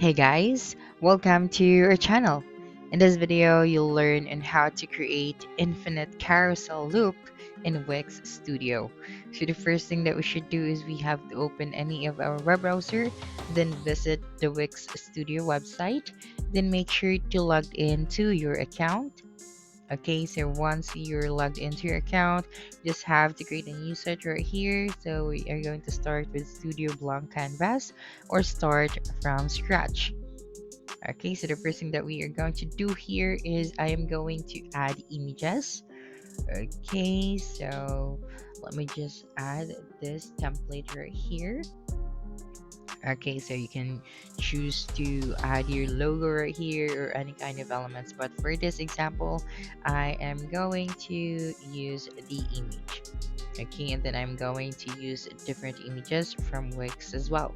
Hey guys, welcome to our channel. In this video, you'll learn on how to create infinite carousel loop in Wix Studio. So the first thing that we should do is we have to open any of our web browser, then visit the Wix Studio website, then make sure to log in to your account. Okay, so once you're logged into your account, you just have to create a new site right here. So we are going to start with Studio Blank Canvas or start from scratch. Okay, so the first thing that we are going to do here is I am going to add images. Okay, so let me just add this template right here. Okay, so you can choose to add your logo right here or any kind of elements, but for this example I am going to use the image. Okay, and then I'm going to use different images from Wix as well.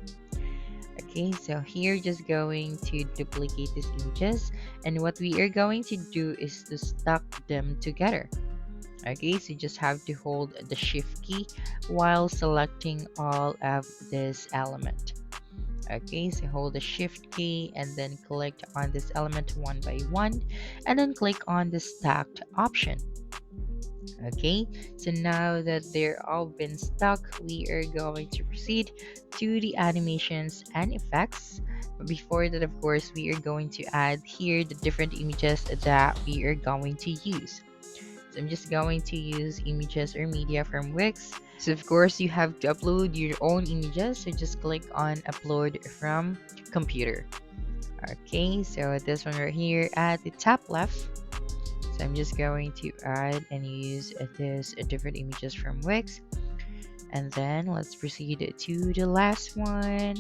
Okay, so here just going to duplicate these images, and what we are going to do is to stack them together. Okay, so you just have to hold the shift key while selecting all of this element. Okay, so hold the shift key and then click on this element one by one, and then click on the stacked option. Okay, so now that they're all been stuck, we are going to proceed to the animations and effects. But before that, of course, we are going to add here the different images that we are going to use. So I'm just going to use images or media from Wix. So of course you have to upload your own images, so just click on upload from computer. Okay, so this one right here at the top left, so I'm just going to add and use this different images from Wix, and then let's proceed to the last one.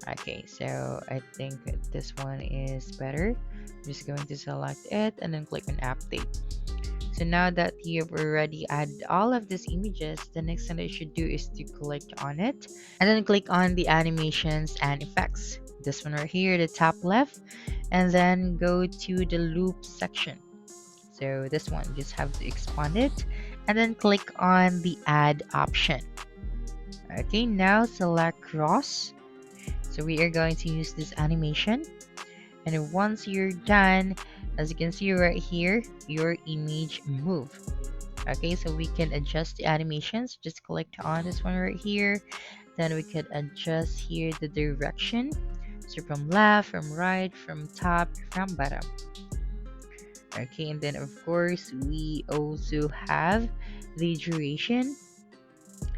Okay, so I think this one is better. I'm just going to select it and then click on update. So now that you've already added all of these images, the next thing that you should do is to click on it and then click on the animations and effects. This one right here, the top left, and then go to the loop section. So this one, just have to expand it and then click on the add option. Okay, now select cross. So we are going to use this animation, and once you're done, as you can see right here, your image move. Okay, so we can adjust the animations. Just click on this one right here, then we can adjust here the direction, so from left, from right, from top, from bottom. Okay, and then of course we also have the duration.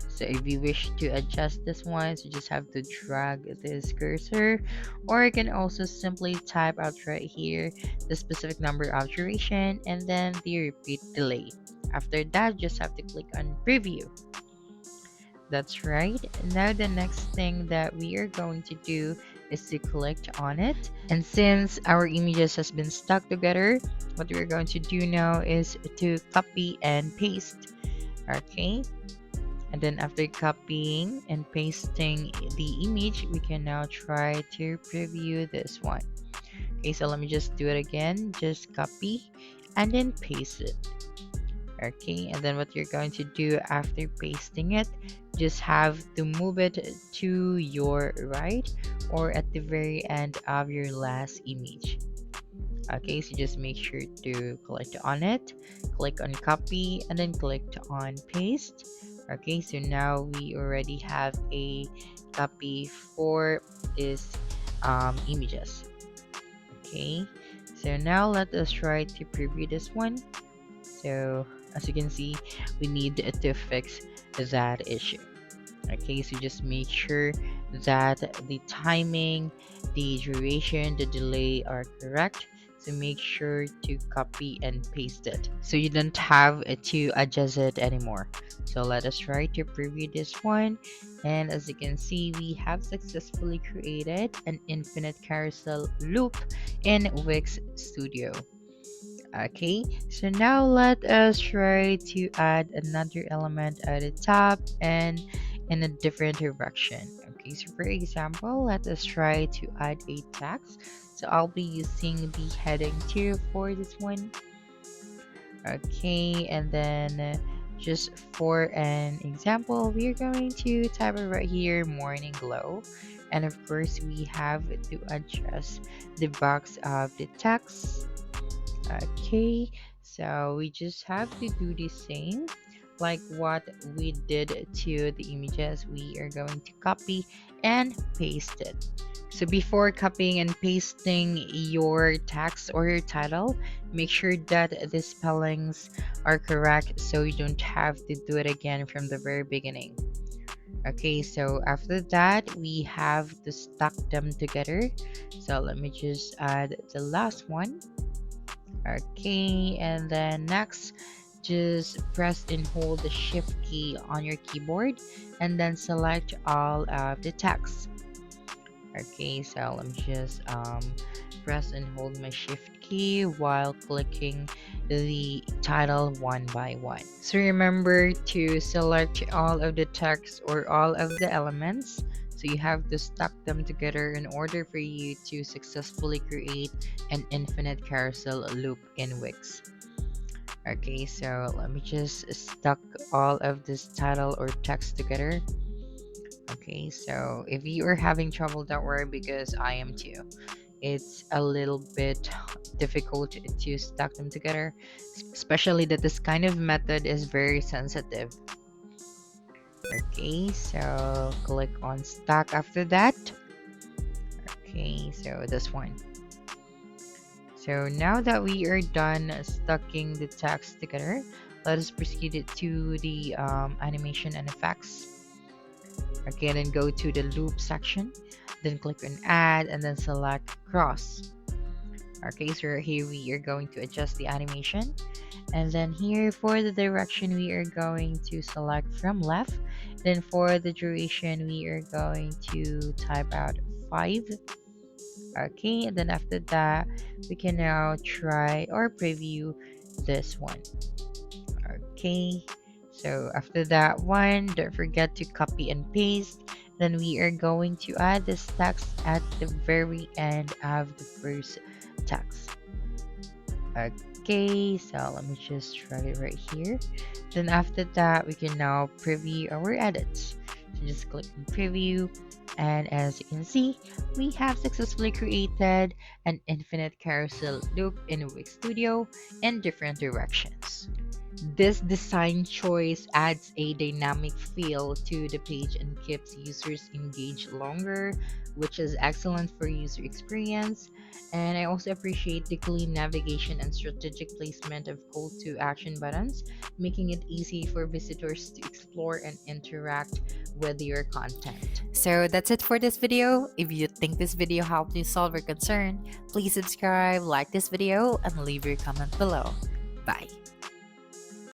So if you wish to adjust this one, so you just have to drag this cursor, or you can also simply type out right here the specific number of duration and then the repeat delay. After that, just have to click on preview. That's right. Now the next thing that we are going to do is to click on it, and since our images has been stuck together, what we're going to do now is to copy and paste. Okay, and then after copying and pasting the image, we can now try to preview this one. Okay, so let me just do it again. Just copy and then paste it. Okay, and then what you're going to do after pasting it, just have to move it to your right or at the very end of your last image. Okay, so just make sure to click on it, click on copy, and then click on paste. Okay, so now we already have a copy for these images. Okay, so now let us try to preview this one. So as you can see, we need to fix that issue. Okay, so just make sure that the timing, the duration, the delay are correct. So make sure to copy and paste it so you don't have to adjust it anymore. So let us try to preview this one, and as you can see, we have successfully created an infinite carousel loop in Wix Studio. Okay, so now let us try to add another element at the top and in a different direction. Okay, so for example, let us try to add a text. So I'll be using the heading 2 for this one. Okay, and then just for an example, we're going to type it right here, morning glow. And of course, we have to adjust the box of the text. Okay, so we just have to do the same like what we did to the images. We are going to copy and paste it. So before copying and pasting your text or your title, make sure that the spellings are correct so you don't have to do it again from the very beginning. Okay, so after that, we have to stack them together. So let me just add the last one. Okay, and then next, just press and hold the shift key on your keyboard and then select all of the text. Okay, so let me just press and hold my shift key while clicking the title one by one. So remember to select all of the text or all of the elements. So you have to stack them together in order for you to successfully create an infinite carousel loop in Wix. Okay, so let me just stack all of this title or text together. Okay, so if you are having trouble, don't worry because I am too. It's a little bit difficult to stack them together, especially that this kind of method is very sensitive. Okay, so click on stack after that. Okay, so this one. So now that we are done stacking the text together, let us proceed it to the animation and effects. Okay, then go to the loop section, then click on add and then select cross. Okay, so here we are going to adjust the animation, and then here for the direction we are going to select from left, then for the duration we are going to type out 5. Okay, and then after that we can now try or preview this one. Okay, so after that one, don't forget to copy and paste. Then we are going to add this text at the very end of the first text. Okay, so let me just try it right here. Then after that, we can now preview our edits. So just click on preview, and as you can see, we have successfully created an infinite carousel loop in Wix Studio in different directions. This design choice adds a dynamic feel to the page and keeps users engaged longer, which is excellent for user experience. And I also appreciate the clean navigation and strategic placement of call to action buttons, making it easy for visitors to explore and interact with your content. So that's it for this video. If you think this video helped you solve your concern, please subscribe, like this video, and leave your comment below. Bye.